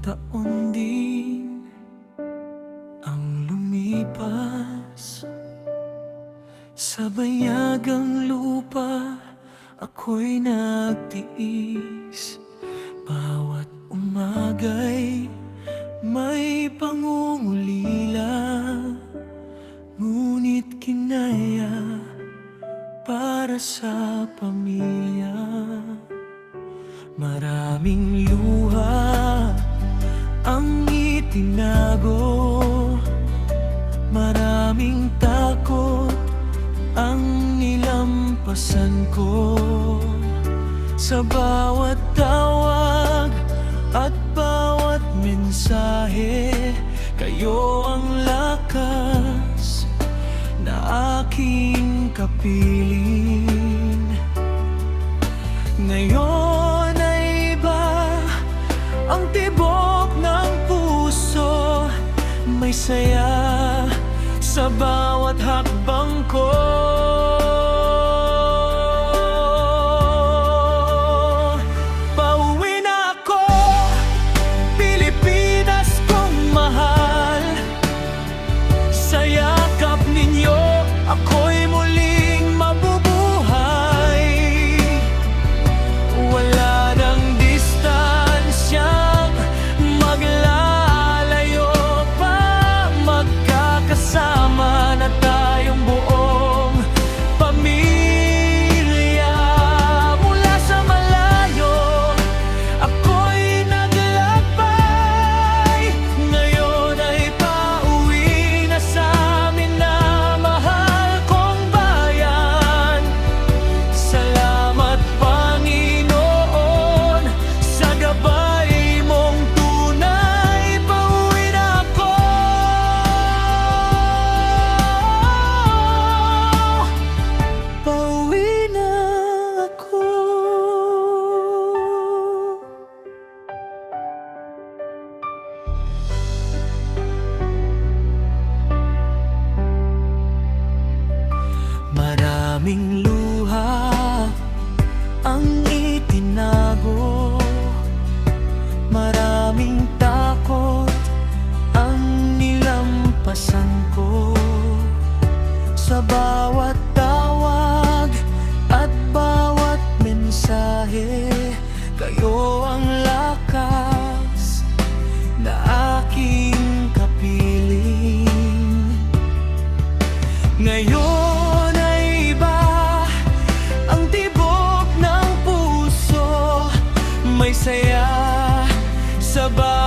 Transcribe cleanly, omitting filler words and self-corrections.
taon din ang lumipas. Sa bayagang lupa ako'y nagtiis. Bawat umaga'y may pangungulila, ngunit kinaya para sa pamilya. Maraming luha ang itinago, maraming takot ang nilampasan ko. Sa bawat tawag at bawat mensahe, kayo ang lakas na aking kapiling. Ngayon ay iba ang tibok ng puso, may saya sa bawat hakbang ko. Pauwi na ako, Pilipinas kong mahal. Sa yakap ninyo ako'y muling mabubuhay. Wala nang distansyang maglalayo pa, magkakasama na tayong buong pamilya. Mula sa malayo ako'y naglakbay, ngayon ay pauwi na sa amin na mahal kong bayan. Salamat Panginoon sa gabay mong tunay. Pauwi na ako, pauwi na ako. Maraming luha ang itinago, maraming takot ang nilampasan ko. Sa bawat tawag at bawat mensahe, kayo ang lakas na aking kapiling. Ngayon ay iba ang tibok ng puso, may saya sa bawat